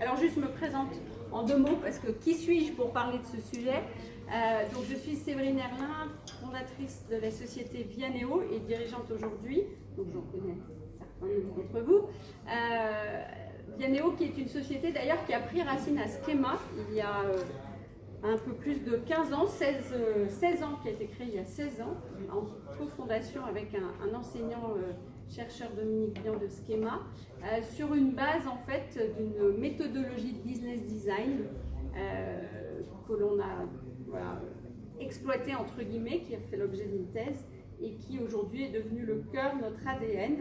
Alors juste je me présente en 2 mots parce que qui suis-je pour parler de ce sujet? Donc je suis Séverine Erlin, fondatrice de la société Vianeo et dirigeante aujourd'hui, donc j'en connais certains d'entre vous. Vianeo qui est une société d'ailleurs qui a pris racine à Schema il y a un peu plus de 15 ans, 16 ans, qui a été créé il y a 16 ans, en cofondation avec un enseignant chercheur Dominique Bian de Schema, sur une base en fait d'une méthodologie de business design que l'on a exploitée entre guillemets, qui a fait l'objet d'une thèse et qui aujourd'hui est devenu le cœur de notre ADN.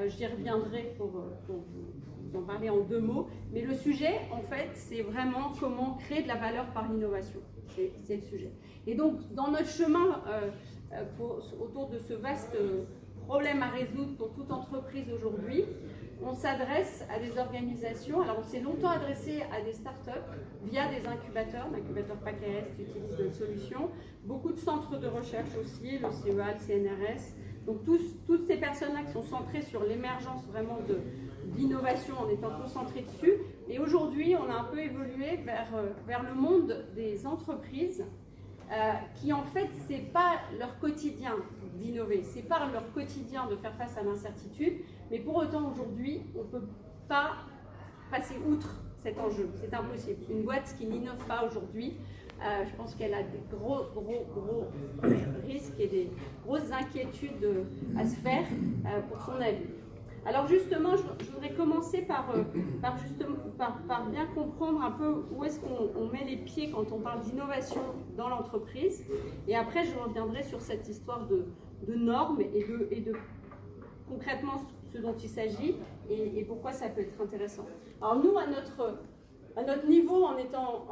J'y reviendrai pour vous en parler en 2 mots, mais le sujet en fait c'est vraiment comment créer de la valeur par l'innovation, c'est le sujet. Et donc dans notre chemin autour de ce vaste problème à résoudre pour toute entreprise aujourd'hui, on s'adresse à des organisations. Alors on s'est longtemps adressé à des startups via des incubateurs, l'incubateur PACAS qui utilise notre solution, beaucoup de centres de recherche aussi, le CEA, le CNRS, donc toutes ces personnes-là qui sont centrées sur l'émergence vraiment d'innovation en étant concentrées dessus. Et aujourd'hui, on a un peu évolué vers le monde des entreprises qui en fait, c'est pas leur quotidien d'innover, c'est pas leur quotidien de faire face à l'incertitude, mais pour autant aujourd'hui, on ne peut pas passer outre cet enjeu, c'est impossible. Une boîte qui n'innove pas aujourd'hui, je pense qu'elle a des gros risques et des grosses inquiétudes à se faire pour son avenir. Alors justement, je voudrais commencer par bien comprendre un peu où est-ce qu'on met les pieds quand on parle d'innovation dans l'entreprise. Et après, je reviendrai sur cette histoire de normes et de concrètement ce dont il s'agit et pourquoi ça peut être intéressant. Alors nous, à notre niveau, en étant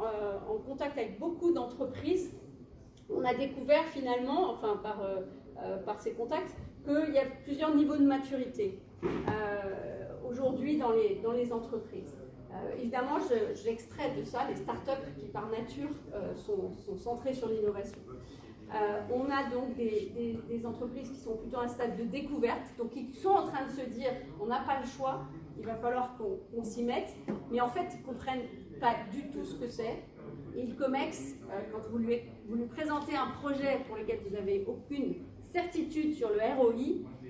en contact avec beaucoup d'entreprises, on a découvert finalement, enfin par ces contacts, qu'il y a plusieurs niveaux de maturité aujourd'hui dans les entreprises. Évidemment, j'extrais de ça les startups qui par nature sont centrées sur l'innovation. On a donc des entreprises qui sont plutôt à un stade de découverte, donc qui sont en train de se dire on n'a pas le choix, il va falloir qu'on s'y mette, mais en fait ils ne comprennent pas du tout ce que c'est. Et le COMEX, quand vous lui présentez un projet pour lequel vous n'avez aucune certitude sur le ROI,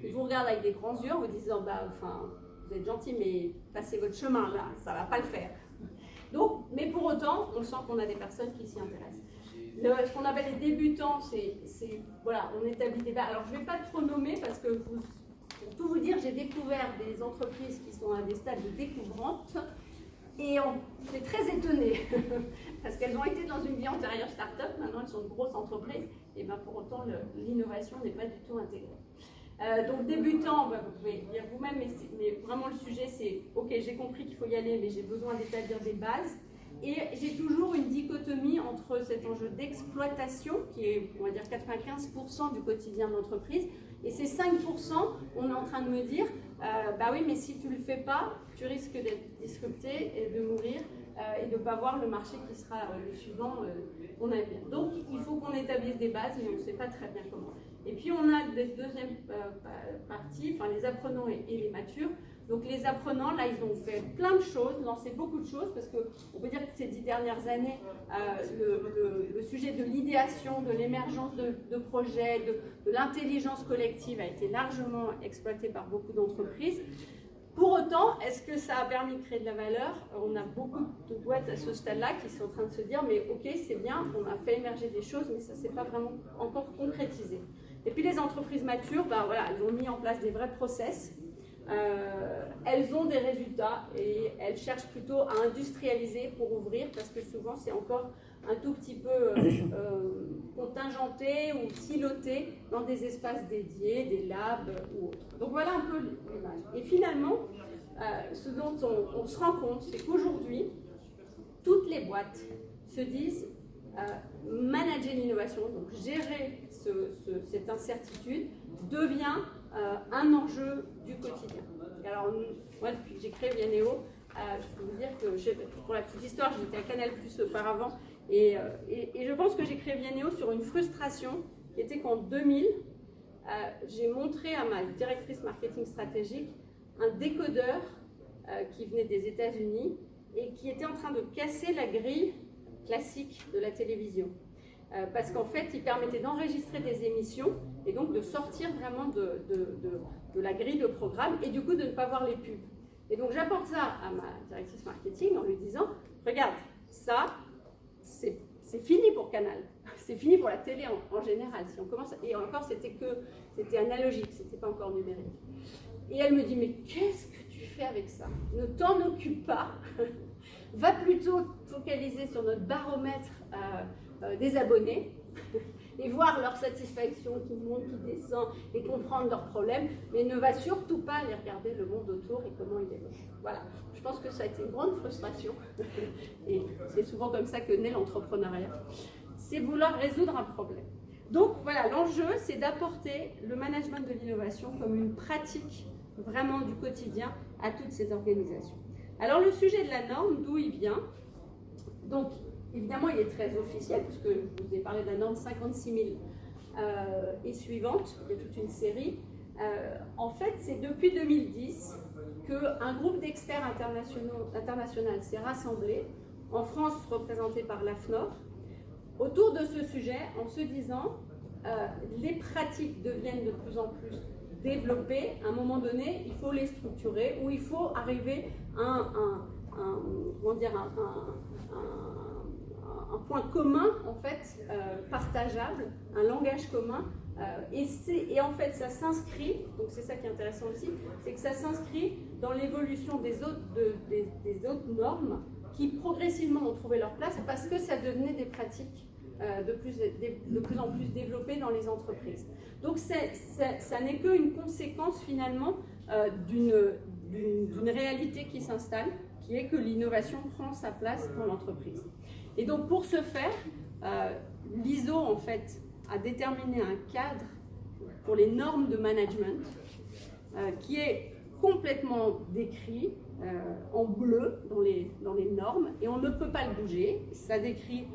il vous regarde avec des grands yeux en vous disant vous êtes gentil, mais passez votre chemin là, ça ne va pas le faire. Donc, mais pour autant, on sent qu'on a des personnes qui s'y intéressent. Ce qu'on appelle les débutants, voilà, on établit des bases. Alors, je ne vais pas trop nommer parce que, pour tout vous dire, j'ai découvert des entreprises qui sont à des stades de découvrante et on est très étonnés parce qu'elles ont été dans une vie antérieure start-up, maintenant elles sont de grosses entreprises et bien pour autant l'innovation n'est pas du tout intégrée. Donc débutant, vous pouvez dire vous-même, mais vraiment le sujet c'est ok, j'ai compris qu'il faut y aller, mais j'ai besoin d'établir des bases. Et j'ai toujours une dichotomie entre cet enjeu d'exploitation, qui est, on va dire, 95% du quotidien de l'entreprise, et ces 5%, on est en train de me dire, bah oui, mais si tu ne le fais pas, tu risques d'être disrupté et de mourir et de ne pas voir le marché qui sera le suivant qu'on aime bien. Donc, il faut qu'on établisse des bases, mais on ne sait pas très bien comment. Et puis, on a des deuxième partie, enfin les apprenants et les matures. Donc les apprenants, là, ils ont fait plein de choses, lancé beaucoup de choses, parce qu'on peut dire que ces 10 dernières années, le sujet de l'idéation, de l'émergence de projets, de l'intelligence collective a été largement exploité par beaucoup d'entreprises. Pour autant, est-ce que ça a permis de créer de la valeur? On a beaucoup de boîtes à ce stade-là qui sont en train de se dire, mais ok, c'est bien, on a fait émerger des choses, mais ça ne s'est pas vraiment encore concrétisé. Et puis les entreprises matures, voilà, elles ont mis en place des vrais process. Elles ont des résultats et elles cherchent plutôt à industrialiser pour ouvrir parce que souvent c'est encore un tout petit peu contingenté ou siloté dans des espaces dédiés, des labs ou autres. Donc voilà un peu l'image. Et finalement, ce dont on se rend compte, c'est qu'aujourd'hui, toutes les boîtes se disent manager l'innovation, donc gérer cette incertitude devient un enjeu du quotidien. Alors, moi, depuis que j'ai créé Vianeo, je peux vous dire que, pour la petite histoire, j'étais à Canal+ auparavant, et je pense que j'ai créé Vianeo sur une frustration qui était qu'en 2000, j'ai montré à ma directrice marketing stratégique un décodeur qui venait des États-Unis et qui était en train de casser la grille classique de la télévision. Parce qu'en fait, il permettait d'enregistrer des émissions et donc de sortir vraiment de la grille de programme et du coup de ne pas voir les pubs. Et donc j'apporte ça à ma directrice marketing en lui disant, regarde, ça, c'est fini pour Canal, c'est fini pour la télé en général. Si on commence, et encore, c'était analogique, c'était pas encore numérique. Et elle me dit, mais qu'est-ce que tu fais avec ça? Ne t'en occupe pas, va plutôt focaliser sur notre baromètre des abonnés et voir leur satisfaction qui monte, qui descend et comprendre leurs problèmes, mais ne va surtout pas aller regarder le monde autour et comment il évolue. Voilà, je pense que ça a été une grande frustration et c'est souvent comme ça que naît l'entrepreneuriat. C'est vouloir résoudre un problème. Donc voilà, l'enjeu, c'est d'apporter le management de l'innovation comme une pratique vraiment du quotidien à toutes ces organisations. Alors le sujet de la norme, d'où il vient? Donc évidemment, il est très officiel, puisque je vous ai parlé de la norme 56 000 et suivante, il y a toute une série. En fait, c'est depuis 2010 qu'un groupe d'experts international s'est rassemblé, en France représenté par l'AFNOR, autour de ce sujet, en se disant les pratiques deviennent de plus en plus développées, à un moment donné, il faut les structurer, ou il faut arriver à un point commun, en fait, partageable, un langage commun. Et en fait, ça s'inscrit, donc c'est ça qui est intéressant aussi, c'est que ça s'inscrit dans l'évolution des autres normes qui progressivement ont trouvé leur place parce que ça devenait des pratiques de plus en plus développées dans les entreprises. Donc ça n'est qu'une conséquence finalement d'une réalité qui s'installe, qui est que l'innovation prend sa place dans l'entreprise. Et donc pour ce faire, l'ISO en fait a déterminé un cadre pour les normes de management qui est complètement décrit en bleu dans les normes et on ne peut pas le bouger. Ça décrit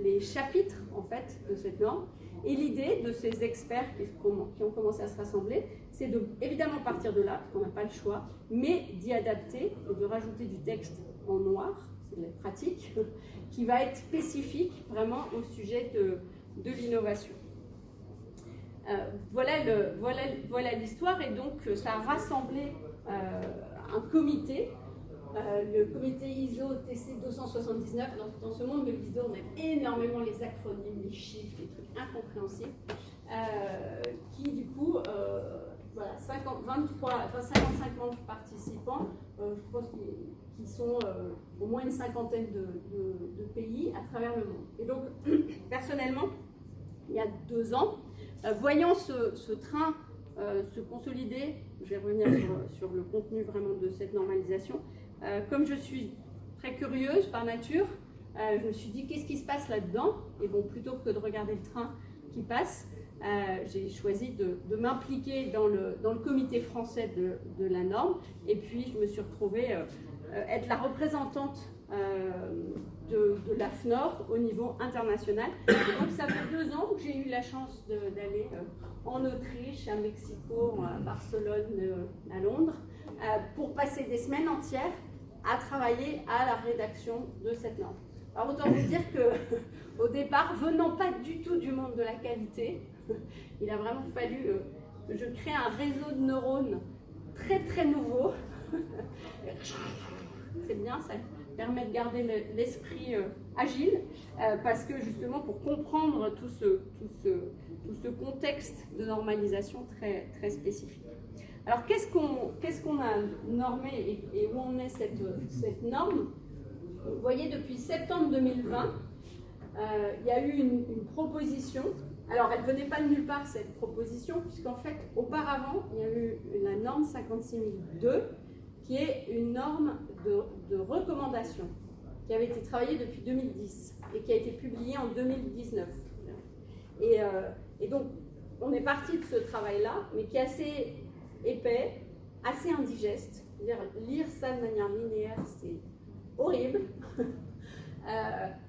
les chapitres en fait de cette norme. Et l'idée de ces experts qui ont commencé à se rassembler, c'est de évidemment partir de là, parce qu'on n'a pas le choix, mais d'y adapter et de rajouter du texte en noir, c'est de la pratique, qui va être spécifique vraiment au sujet de l'innovation. Voilà l'histoire, et donc ça a rassemblé un comité, le comité ISO TC 279. Dans ce monde de l'ISO, on aime énormément les acronymes, les chiffres, les trucs incompréhensibles, qui du coup, voilà, 55 membres participants, je pense qu'ils sont au moins une cinquantaine de pays à travers le monde. Et donc, personnellement, il y a 2 ans, voyant ce train se consolider, je vais revenir sur le contenu vraiment de cette normalisation, comme je suis très curieuse par nature, je me suis dit qu'est-ce qui se passe là-dedans, et bon, plutôt que de regarder le train qui passe, j'ai choisi de m'impliquer dans le comité français de la norme, et puis je me suis retrouvée être la représentante de l'AFNOR au niveau international. Et donc ça fait 2 ans que j'ai eu la chance d'aller en Autriche, à Mexico, à Barcelone, à Londres, pour passer des semaines entières à travailler à la rédaction de cette norme. Alors autant vous dire qu'au départ, venant pas du tout du monde de la qualité, il a vraiment fallu que je crée un réseau de neurones très très nouveau. C'est bien, ça permet de garder l'esprit agile, parce que justement pour comprendre tout ce contexte de normalisation très, très spécifique. Alors qu'est-ce qu'on a normé et où en est cette norme? Vous voyez, depuis septembre 2020, il y a eu une proposition. Alors, elle ne venait pas de nulle part, cette proposition, puisqu'en fait, auparavant, il y a eu la norme 56002, qui est une norme de recommandation, qui avait été travaillée depuis 2010 et qui a été publiée en 2019. Et donc, on est parti de ce travail-là, mais qui est assez épais, assez indigeste. Lire ça de manière linéaire, c'est horrible.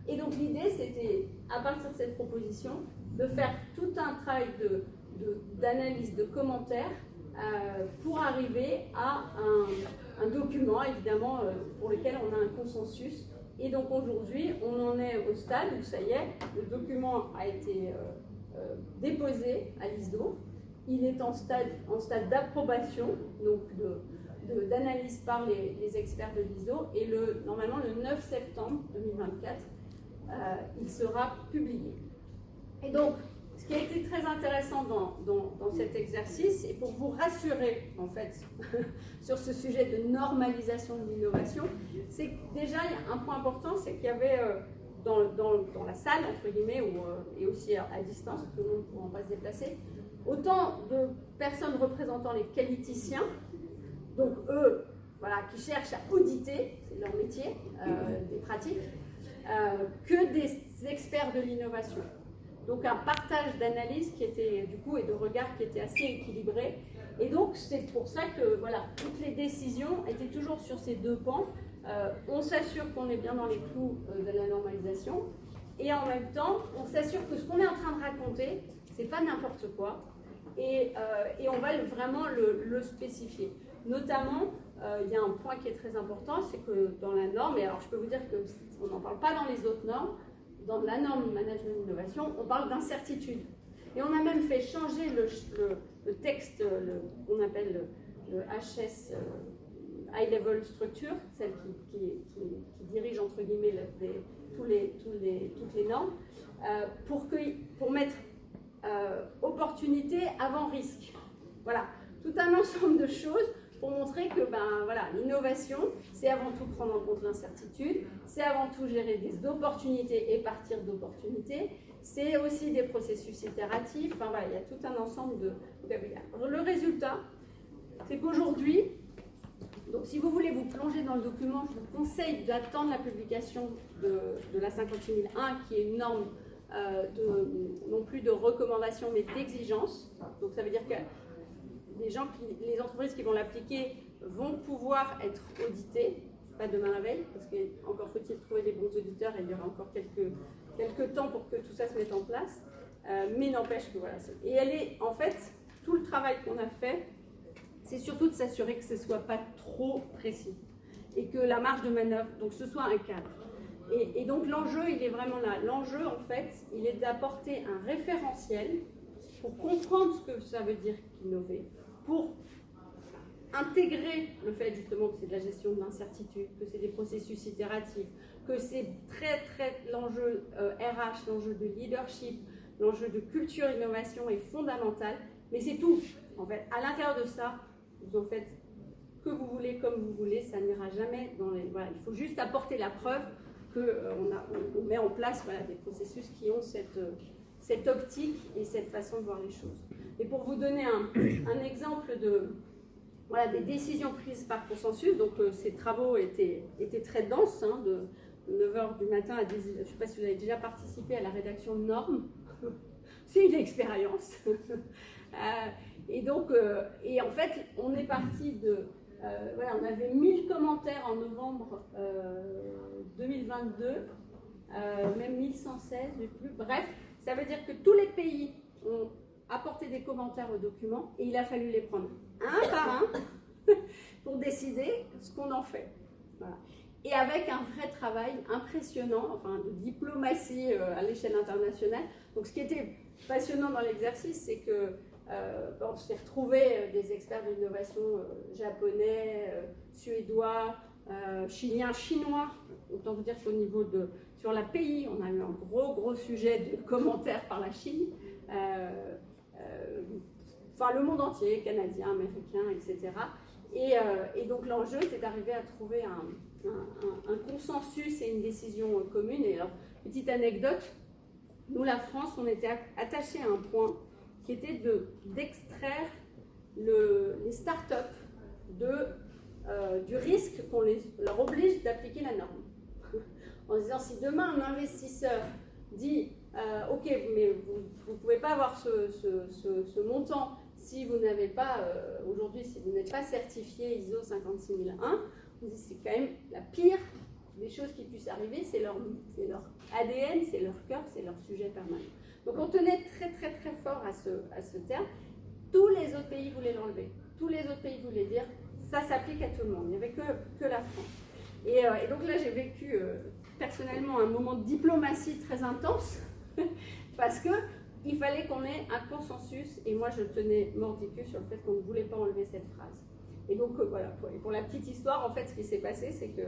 Et donc l'idée, c'était, à partir de cette proposition, de faire tout un travail d'analyse, de commentaires, pour arriver à un document, évidemment, pour lequel on a un consensus. Et donc aujourd'hui, on en est au stade où ça y est, le document a été déposé à l'ISDO. Il est en stade d'approbation, donc d'analyse par les experts de l'ISDO. Et normalement, le 9 septembre 2024, il sera publié. Et donc, ce qui a été très intéressant dans cet exercice, et pour vous rassurer en fait sur ce sujet de normalisation de l'innovation, c'est que déjà il y a un point important, c'est qu'il y avait dans la salle entre guillemets et aussi à distance, tout le monde ne pourra pas se déplacer, autant de personnes représentant les qualiticiens, donc eux, voilà, qui cherchent à auditer, c'est leur métier, des pratiques, que des experts de l'innovation. Donc un partage d'analyse qui était du coup et de regard qui était assez équilibré. Et donc c'est pour ça que voilà, toutes les décisions étaient toujours sur ces deux pans. On s'assure qu'on est bien dans les clous de la normalisation et en même temps on s'assure que ce qu'on est en train de raconter, c'est pas n'importe quoi et on va vraiment le spécifier. Notamment, il y a un point qui est très important, c'est que dans la norme, et alors je peux vous dire qu'on n'en parle pas dans les autres normes, dans la norme management d'innovation, on parle d'incertitude. Et on a même fait changer le texte, qu'on appelle le HS, High Level Structure, celle qui dirige entre guillemets toutes les normes, pour mettre opportunité avant risque. Voilà, tout un ensemble de choses pour montrer que voilà, l'innovation, c'est avant tout prendre en compte l'incertitude, c'est avant tout gérer des opportunités et partir d'opportunités, c'est aussi des processus itératifs, enfin voilà, il y a tout un ensemble de vocabulaire. Le résultat, c'est qu'aujourd'hui, donc si vous voulez vous plonger dans le document, je vous conseille d'attendre la publication de la 56001, qui est une norme non plus de recommandation, mais d'exigence. Donc ça veut dire que les entreprises qui vont l'appliquer vont pouvoir être auditées, pas demain la veille, parce qu'encore faut-il trouver les bons auditeurs et il y aura encore quelques temps pour que tout ça se mette en place. Mais n'empêche que voilà. Et elle est, en fait, tout le travail qu'on a fait, c'est surtout de s'assurer que ce ne soit pas trop précis et que la marge de manœuvre, donc ce soit un cadre. Et donc l'enjeu, il est vraiment là. L'enjeu, en fait, il est d'apporter un référentiel pour comprendre ce que ça veut dire innover, pour intégrer le fait justement que c'est de la gestion de l'incertitude, que c'est des processus itératifs, que c'est très l'enjeu RH, l'enjeu de leadership, l'enjeu de culture innovation est fondamental, mais c'est tout. En fait, à l'intérieur de ça, vous en faites que vous voulez, comme vous voulez, ça n'ira jamais dans les... Voilà, il faut juste apporter la preuve qu'on met en place voilà, des processus qui ont cette optique et cette façon de voir les choses. Et pour vous donner un exemple des décisions prises par consensus, donc ces travaux étaient très denses, hein, de 9h du matin à 10h. Je ne sais pas si vous avez déjà participé à la rédaction de normes. C'est une expérience. Et donc, et en fait, on est parti de... on avait 1000 commentaires en novembre 2022, même 1116, je sais plus. Bref, ça veut dire que tous les pays ont apporté des commentaires au document et il a fallu les prendre un par un pour décider ce qu'on en fait. Voilà. Et avec un vrai travail impressionnant, enfin de diplomatie à l'échelle internationale. Donc ce qui était passionnant dans l'exercice, c'est que on s'est retrouvé des experts de l'innovation japonais, suédois, chiliens, chinois. Autant vous dire qu'au niveau sur l'API, on a eu un gros sujet de commentaires par la Chine. Enfin le monde entier, canadien, américain, etc. Et donc l'enjeu était d'arriver à trouver un consensus et une décision commune. Et alors, petite anecdote, nous la France, on était attachés à un point qui était d'extraire les startups du risque qu'on leur oblige d'appliquer la norme. En disant, si demain un investisseur dit ok, mais vous ne pouvez pas avoir ce montant si vous n'avez pas, aujourd'hui, si vous n'êtes pas certifié ISO 56001, on dit c'est quand même la pire des choses qui puissent arriver, c'est leur ADN, c'est leur cœur, c'est leur sujet permanent. Donc on tenait très fort à ce terme. Tous les autres pays voulaient l'enlever. tous les autres pays voulaient dire ça s'applique à tout le monde, il n'y avait que la France. Et donc là, j'ai vécu personnellement un moment de diplomatie très intense parce qu'il fallait qu'on ait un consensus et moi je tenais mordicus sur le fait qu'on ne voulait pas enlever cette phrase. Et donc voilà, pour la petite histoire, en fait, ce qui s'est passé, c'est que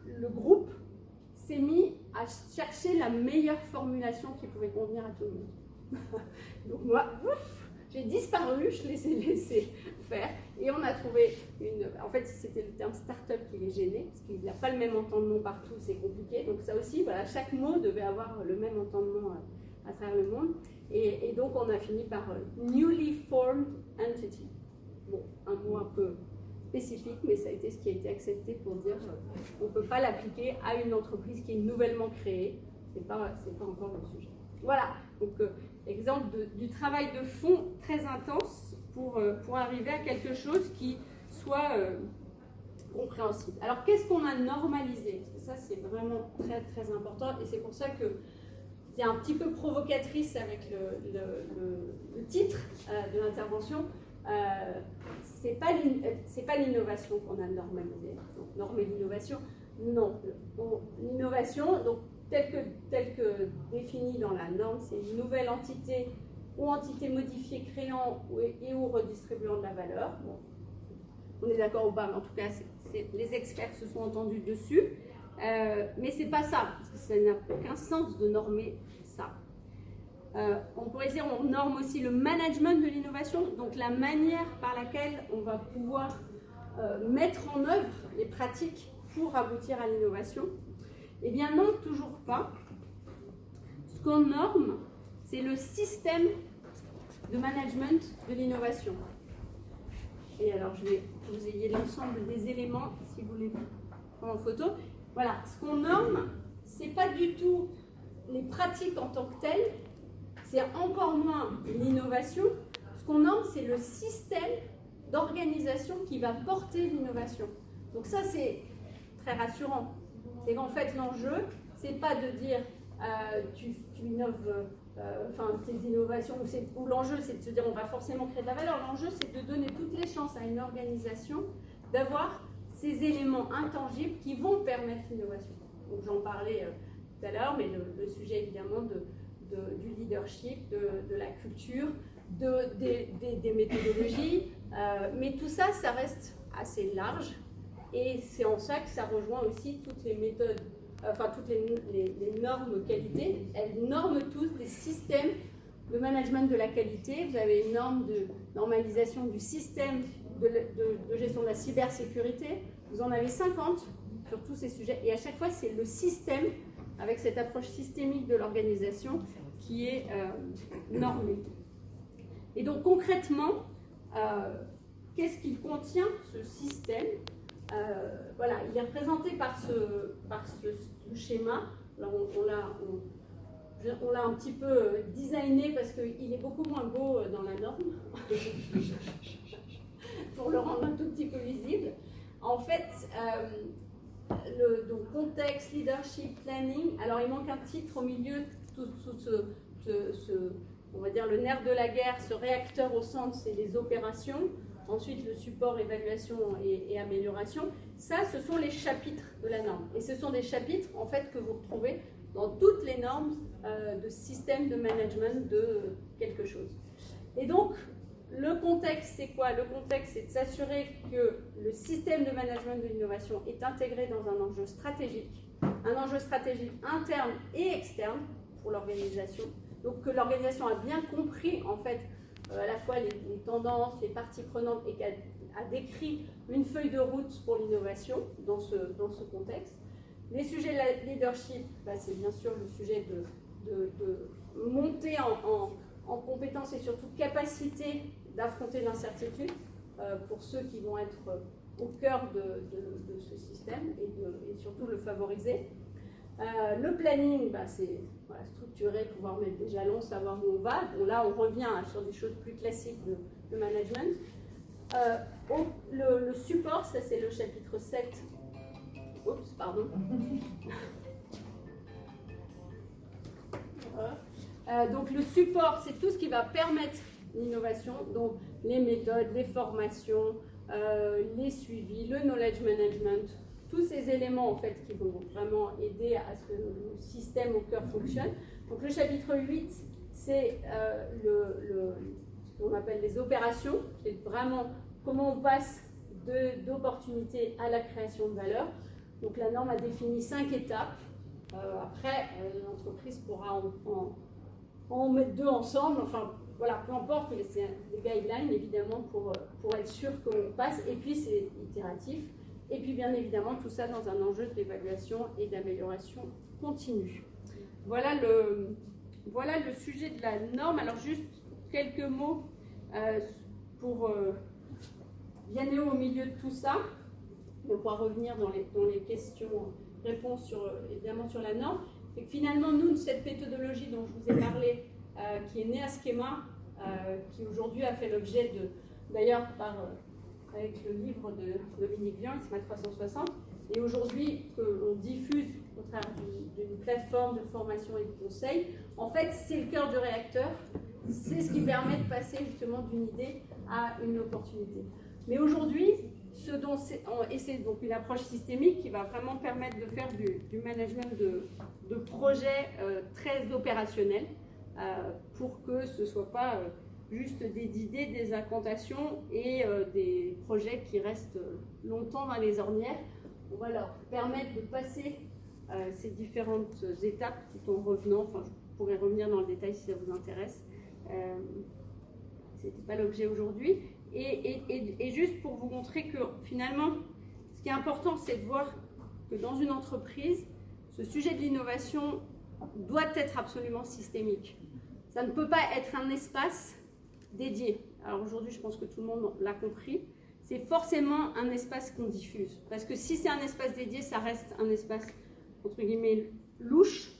le groupe s'est mis à chercher la meilleure formulation qui pouvait convenir à tout le monde. Donc moi, ouf, j'ai disparu, je les ai laissés faire et on a trouvé une... En fait, c'était le terme start-up qui les gênait, parce qu'il n'y a pas le même entendement partout, c'est compliqué. Donc ça aussi, voilà, chaque mot devait avoir le même entendement à travers le monde. Et donc on a fini par Newly Formed Entity. Bon, un mot un peu spécifique, mais ça a été ce qui a été accepté pour dire on ne peut pas l'appliquer à une entreprise qui est nouvellement créée. C'est pas encore le sujet. Voilà, donc exemple du travail de fond très intense pour arriver à quelque chose qui soit compréhensible. Alors qu'est-ce qu'on a normalisé? Parce que ça c'est vraiment très très important et c'est pour ça que c'est un petit peu provocatrice avec le titre de l'intervention. C'est pas l'innovation qu'on a normalisé. Donc, normer l'innovation, non. L'innovation, donc telle que définie dans la norme, c'est une nouvelle entité ou entité modifiée créant ou redistribuant de la valeur. Bon, on est d'accord ou pas, mais en tout cas, les experts se sont entendus dessus. Mais c'est pas ça, parce que ça n'a aucun sens de normer ça. On pourrait dire on norme aussi le management de l'innovation, donc la manière par laquelle on va pouvoir mettre en œuvre les pratiques pour aboutir à l'innovation. Eh bien non, toujours pas. Ce qu'on norme, c'est le système de management de l'innovation. Et alors je vais que vous ayez l'ensemble des éléments, si vous les prendre en photo. Voilà, ce qu'on norme, c'est pas du tout les pratiques en tant que telles, c'est encore moins l'innovation. Ce qu'on norme, c'est le système d'organisation qui va porter l'innovation. Donc ça, c'est très rassurant. C'est qu'en fait, l'enjeu, c'est pas de dire tu innoves, tes innovations, ou l'enjeu, c'est de se dire on va forcément créer de la valeur. L'enjeu, c'est de donner toutes les chances à une organisation d'avoir ces éléments intangibles qui vont permettre l'innovation. Donc j'en parlais tout à l'heure, mais le sujet évidemment du leadership, de la culture, des méthodologies, mais tout ça, ça reste assez large et c'est en ça que ça rejoint aussi toutes les méthodes, toutes les normes qualité. Elles norment tous des systèmes de management de la qualité. Vous avez une norme de normalisation du système de gestion de la cybersécurité. Vous en avez 50 sur tous ces sujets et à chaque fois, c'est le système avec cette approche systémique de l'organisation qui est normée. Et donc concrètement, qu'est-ce qu'il contient ce système? Voilà, il est représenté par ce schéma. Alors on l'a un petit peu designé parce qu'il est beaucoup moins beau dans la norme, pour le rendre un tout petit peu visible. En fait, donc contexte, leadership, planning. Alors il manque un titre au milieu, tout on va dire le nerf de la guerre, ce réacteur au centre, c'est les opérations. Ensuite, le support, évaluation et amélioration. Ça, ce sont les chapitres de la norme. Et ce sont des chapitres, en fait, que vous retrouvez dans toutes les normes de système de management de quelque chose. Et donc, le contexte, c'est quoi? Le contexte, c'est de s'assurer que le système de management de l'innovation est intégré dans un enjeu stratégique interne et externe pour l'organisation. Donc, que l'organisation a bien compris, en fait, à la fois les tendances, les parties prenantes et qu'elle a décrit une feuille de route pour l'innovation dans ce contexte. Les sujets de leadership, c'est bien sûr le sujet de monter en compétence et surtout capacité d'affronter l'incertitude pour ceux qui vont être au cœur de ce système et surtout le favoriser. Le planning, c'est structurer, pouvoir mettre des jalons, savoir où on va. Bon, là, on revient sur des choses plus classiques de management. Le support, ça c'est le chapitre 7. Oups, pardon. Donc le support, c'est tout ce qui va permettre l'innovation, donc les méthodes, les formations, les suivis, le knowledge management, tous ces éléments en fait qui vont vraiment aider à ce que le système au cœur fonctionne. Donc le chapitre 8, c'est ce qu'on appelle les opérations, qui est vraiment comment on passe d'opportunités à la création de valeur. Donc la norme a défini 5 étapes. Après, l'entreprise pourra en mettre 2 ensemble. Enfin, voilà, peu importe, mais c'est des guidelines évidemment pour être sûr qu'on passe. Et puis c'est itératif. Et puis bien évidemment, tout ça dans un enjeu d'évaluation et d'amélioration continue. Voilà le sujet de la norme. Alors juste quelques mots pour bien au milieu de tout ça. On pourra revenir dans les questions-réponses évidemment sur la norme. Et que finalement, nous, cette méthodologie dont je vous ai parlé, qui est née à Schema, qui aujourd'hui a fait l'objet d'ailleurs avec le livre de Dominique Vian, Schema 360, et aujourd'hui qu'on diffuse au travers d'une plateforme de formation et de conseil, en fait, c'est le cœur du réacteur, c'est ce qui permet de passer justement d'une idée à une opportunité. Mais aujourd'hui, c'est donc une approche systémique qui va vraiment permettre de faire du management de projets très opérationnels pour que ce ne soit pas juste des idées, des incantations et des projets qui restent longtemps dans les ornières. On va leur permettre de passer ces différentes étapes tout en revenant. Enfin, je pourrais revenir dans le détail si ça vous intéresse. Ce n'était pas l'objet aujourd'hui. Et juste pour vous montrer que finalement, ce qui est important, c'est de voir que dans une entreprise, ce sujet de l'innovation doit être absolument systémique. Ça ne peut pas être un espace dédié. Alors aujourd'hui, je pense que tout le monde l'a compris. C'est forcément un espace qu'on diffuse. Parce que si c'est un espace dédié, ça reste un espace, entre guillemets, louche.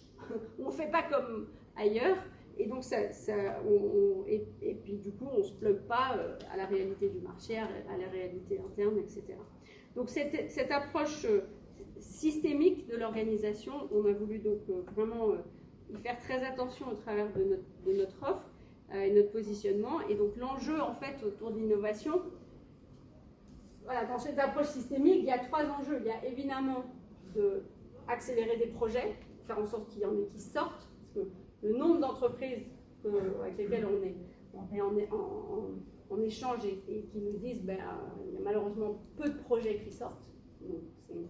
On ne fait pas comme ailleurs. Et donc, et puis du coup, on ne se plug pas à la réalité du marché, à la réalité interne, etc. Donc, cette approche systémique de l'organisation, on a voulu donc vraiment y faire très attention au travers de notre offre et notre positionnement. Et donc, l'enjeu, en fait, autour de l'innovation, voilà, dans cette approche systémique, il y a 3 enjeux. Il y a évidemment d'accélérer des projets, faire en sorte qu'il y en ait qui sortent, parce que le nombre d'entreprises avec lesquelles on est en échange et qui nous disent il y a malheureusement peu de projets qui sortent. Donc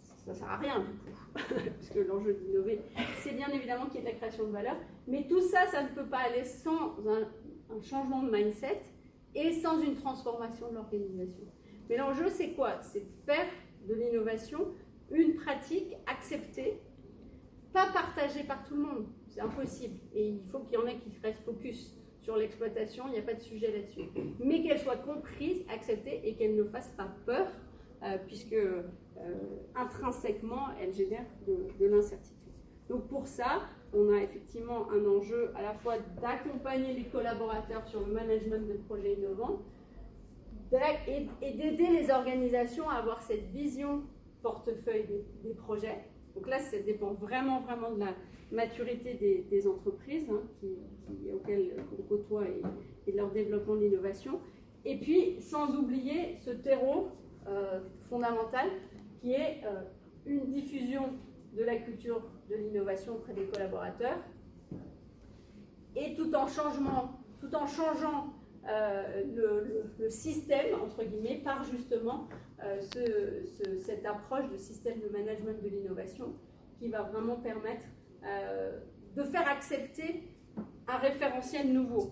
ça ne sert à rien du coup, parce que l'enjeu d'innover, c'est bien évidemment qu'il y ait de la création de valeur, mais tout ça, ça ne peut pas aller sans un changement de mindset et sans une transformation de l'organisation. Mais l'enjeu, c'est quoi? C'est de faire de l'innovation une pratique acceptée, pas partagée par tout le monde. C'est impossible. Et il faut qu'il y en ait qui restent focus sur l'exploitation, il n'y a pas de sujet là-dessus. Mais qu'elle soit comprise, acceptée et qu'elle ne fasse pas peur, puisque intrinsèquement, elle génère de l'incertitude. Donc pour ça, on a effectivement un enjeu à la fois d'accompagner les collaborateurs sur le management de projets innovants et d'aider les organisations à avoir cette vision portefeuille des projets. Donc là, ça dépend vraiment de la maturité des entreprises auxquelles on côtoie et de leur développement de l'innovation. Et puis, sans oublier ce terreau fondamental qui est une diffusion de la culture de l'innovation auprès des collaborateurs et tout en changeant le système, entre guillemets, par justement cette approche de système de management de l'innovation qui va vraiment permettre de faire accepter un référentiel nouveau.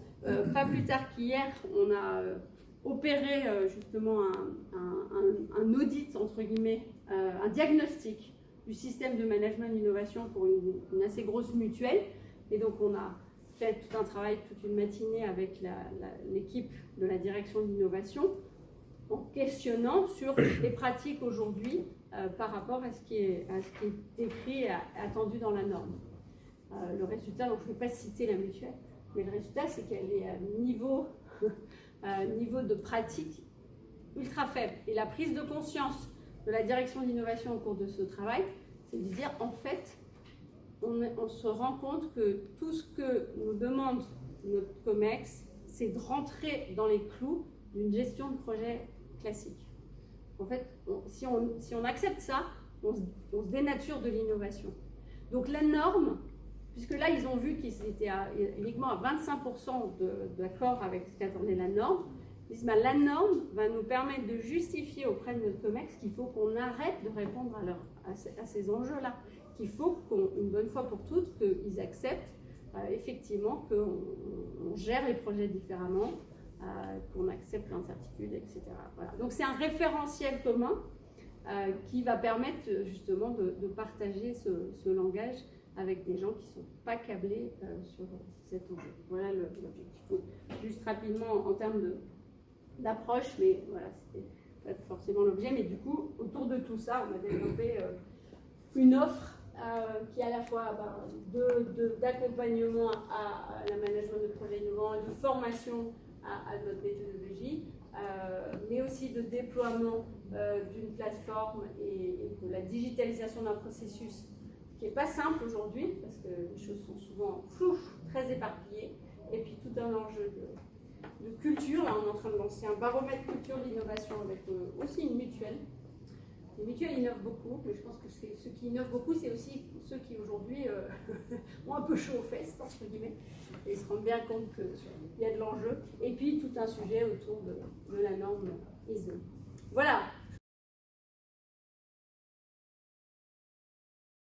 Pas plus tard qu'hier, on a opéré justement un audit, entre guillemets, un diagnostic du système de management d'innovation pour une assez grosse mutuelle. Et donc on a fait tout un travail, toute une matinée avec l'équipe de la direction de l'innovation en questionnant sur les pratiques aujourd'hui par rapport à ce qui est écrit et attendu dans la norme. Le résultat, donc je ne vais pas citer la mutuelle, mais le résultat c'est qu'elle est à niveau de pratique ultra faible. Et la prise de conscience de la direction de l'innovation au cours de ce travail, c'est de dire en fait, on se rend compte que tout ce que nous demande notre COMEX, c'est de rentrer dans les clous d'une gestion de projet classique. En fait, si on accepte ça, on se dénature de l'innovation. Donc la norme, puisque là ils ont vu qu'ils étaient uniquement à 25% d'accord avec ce qu'attendait la norme, ils disent la norme va nous permettre de justifier auprès de notre COMEX qu'il faut qu'on arrête de répondre à ces enjeux-là, qu'il faut qu'une bonne fois pour toutes, qu'ils acceptent effectivement qu'on gère les projets différemment, qu'on accepte l'incertitude, etc. Voilà. Donc c'est un référentiel commun qui va permettre justement de partager ce langage avec des gens qui ne sont pas câblés sur cet enjeu. Voilà l'objectif. Juste rapidement en termes d'approche, mais voilà, c'était pas forcément l'objet. Mais du coup, autour de tout ça, on a développé une offre qui est à la fois d'accompagnement à la management de projets innovants, de formation à notre méthodologie, mais aussi de déploiement d'une plateforme et de la digitalisation d'un processus qui n'est pas simple aujourd'hui, parce que les choses sont souvent floues, très éparpillées, et puis tout un enjeu de culture. Là, on est en train de lancer un baromètre culture de l'innovation avec aussi une mutuelle. Les mutuelles innovent beaucoup, mais je pense que ceux qui innovent beaucoup, c'est aussi ceux qui aujourd'hui ont un peu chaud aux fesses, entre guillemets, et se rendent bien compte qu'il y a de l'enjeu. Et puis tout un sujet autour de la norme ISO. Voilà.